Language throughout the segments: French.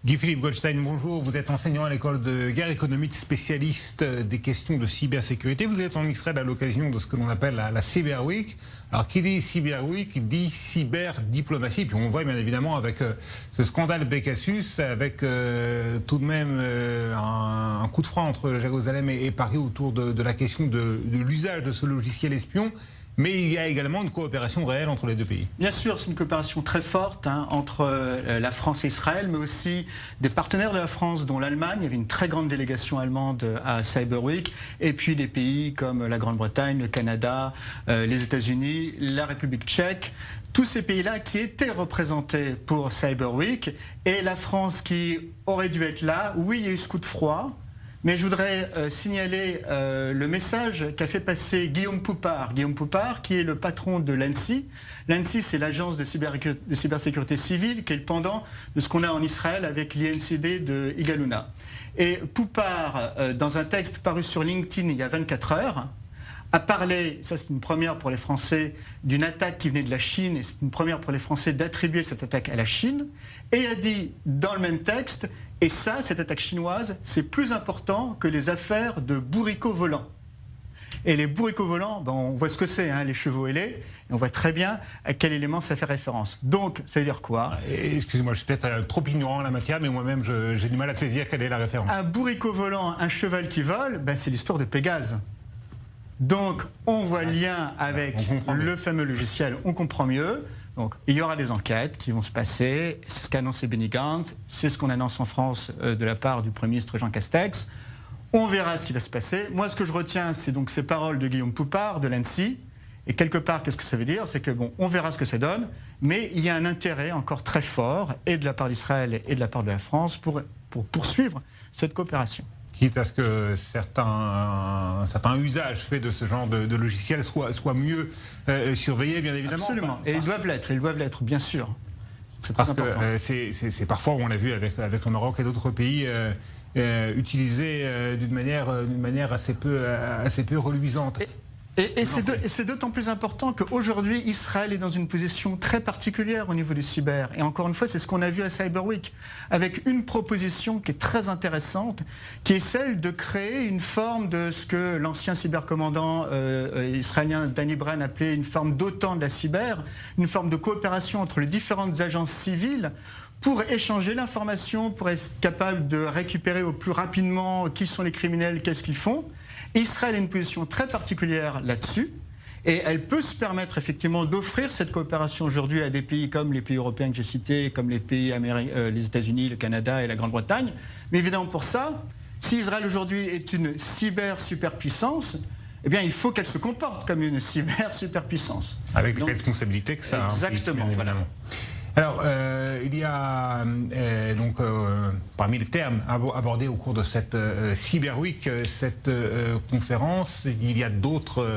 Guy-Philippe Goldstein, bonjour. Vous êtes enseignant à l'école de guerre économique, spécialiste des questions de cybersécurité. Vous êtes en Israël à l'occasion de ce que l'on appelle la Cyber Week. Alors, qui dit Cyber Week dit cyberdiplomatie. Puis on voit bien évidemment avec ce scandale Pegasus, avec tout de même un coup de frein entre Jérusalem et Paris autour de la question de l'usage de ce logiciel espion. Mais il y a également une coopération réelle entre les deux pays. Bien sûr, c'est une coopération très forte entre la France et Israël, mais aussi des partenaires de la France, dont l'Allemagne. Il y avait une très grande délégation allemande à Cyber Week, et puis des pays comme la Grande-Bretagne, le Canada, les États-Unis, la République tchèque. Tous ces pays-là qui étaient représentés pour Cyber Week, et la France qui aurait dû être là. Oui, il y a eu ce coup de froid. Mais je voudrais signaler le message qu'a fait passer Guillaume Poupard. Guillaume Poupard, qui est le patron de l'ANSSI. L'ANSSI, c'est l'agence de cybersécurité civile, qui est le pendant de ce qu'on a en Israël avec l'INCD de Igaluna. Et Poupard, dans un texte paru sur LinkedIn il y a 24 heures, a parlé, ça c'est une première pour les Français, d'une attaque qui venait de la Chine, et c'est une première pour les Français d'attribuer cette attaque à la Chine, et a dit dans le même texte, et ça, cette attaque chinoise, c'est plus important que les affaires de bourricots volants. Et les bourricots volants, on voit ce que c'est, les chevaux ailés, et on voit très bien à quel élément ça fait référence. Donc, ça veut dire quoi? Excusez-moi, je suis peut-être trop ignorant en la matière, mais moi-même, j'ai du mal à saisir quelle est la référence. Un bourricot volant, un cheval qui vole, c'est l'histoire de Pégase. Donc, on voit le lien avec le fameux logiciel, on comprend mieux. Donc, il y aura des enquêtes qui vont se passer, c'est ce qu'a annoncé Benny Gantz, c'est ce qu'on annonce en France de la part du Premier ministre Jean Castex. On verra ce qui va se passer. Moi, ce que je retiens, c'est donc ces paroles de Guillaume Poupard, de l'ANSSI. Et quelque part, qu'est-ce que ça veut dire? C'est que, on verra ce que ça donne, mais il y a un intérêt encore très fort, et de la part d'Israël et de la part de la France, pour poursuivre cette coopération. Quitte à ce que certains usages faits de ce genre de logiciel soient mieux surveillés, bien évidemment. Absolument, et ils doivent l'être, bien sûr. Parce que c'est parfois, on l'a vu avec le Maroc et d'autres pays, utilisé d'une manière assez peu reluisante. Et c'est d'autant plus important qu'aujourd'hui, Israël est dans une position très particulière au niveau du cyber. Et encore une fois, c'est ce qu'on a vu à Cyber Week, avec une proposition qui est très intéressante, qui est celle de créer une forme de ce que l'ancien cybercommandant israélien Danny Bren appelait une forme d'OTAN de la cyber, une forme de coopération entre les différentes agences civiles, pour échanger l'information, pour être capable de récupérer au plus rapidement qui sont les criminels, qu'est-ce qu'ils font. Israël a une position très particulière là-dessus, et elle peut se permettre effectivement d'offrir cette coopération aujourd'hui à des pays comme les pays européens que j'ai cités, comme les pays les États-Unis, le Canada et la Grande-Bretagne. Mais évidemment pour ça, si Israël aujourd'hui est une cyber-superpuissance, eh bien il faut qu'elle se comporte comme une cyber-superpuissance. Avec les responsabilités que ça implique, exactement, évidemment. Alors, il y a parmi les termes abordés au cours de cette Cyber Week, cette conférence, il y a d'autres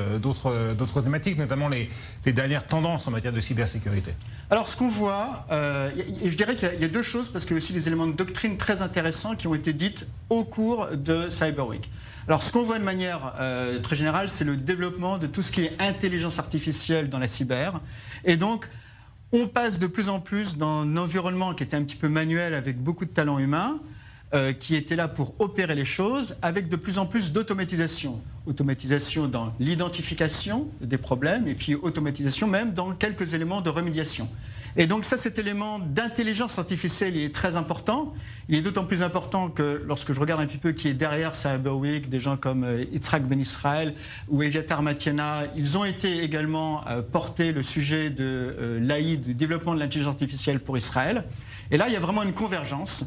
thématiques, notamment les dernières tendances en matière de cybersécurité. Alors, ce qu'on voit, je dirais qu'il y a deux choses, parce qu'il y a aussi des éléments de doctrine très intéressants qui ont été dites au cours de Cyber Week. Alors, ce qu'on voit de manière très générale, c'est le développement de tout ce qui est intelligence artificielle dans la cyber, et donc on passe de plus en plus dans un environnement qui était un petit peu manuel avec beaucoup de talent humain, qui était là pour opérer les choses, avec de plus en plus d'automatisation. Automatisation dans l'identification des problèmes, et puis automatisation même dans quelques éléments de remédiation. Et donc ça, cet élément d'intelligence artificielle, il est très important. Il est d'autant plus important que lorsque je regarde un petit peu qui est derrière Cyber Week, des gens comme Yitzhak Ben Israël ou Eviatar Matiana, ils ont été également porter le sujet de l'AI, du développement de l'intelligence artificielle pour Israël. Et là, il y a vraiment une convergence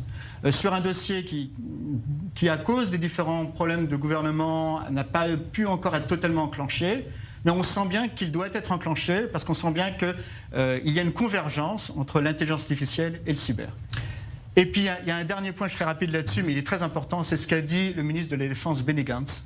sur un dossier qui, à cause des différents problèmes de gouvernement, n'a pas pu encore être totalement enclenché. Mais on sent bien qu'il doit être enclenché parce qu'on sent bien qu'il y a une convergence entre l'intelligence artificielle et le cyber. Et puis il y a un dernier point, je serai rapide là-dessus, mais il est très important, c'est ce qu'a dit le ministre de la Défense Benny Gantz,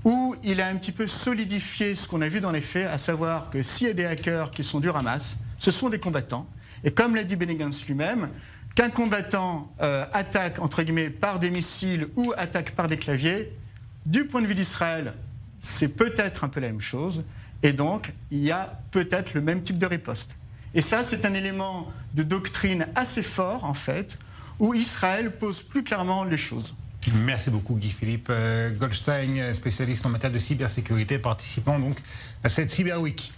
où il a un petit peu solidifié ce qu'on a vu dans les faits, à savoir que s'il y a des hackers qui sont du Hamas, ce sont des combattants. Et comme l'a dit Benny Gantz lui-même, qu'un combattant attaque entre guillemets par des missiles ou attaque par des claviers, du point de vue d'Israël, c'est peut-être un peu la même chose, et donc il y a peut-être le même type de riposte. Et ça, c'est un élément de doctrine assez fort, en fait, où Israël pose plus clairement les choses. Merci beaucoup Guy-Philippe Goldstein, spécialiste en matière de cybersécurité, participant donc à cette Cyber Week.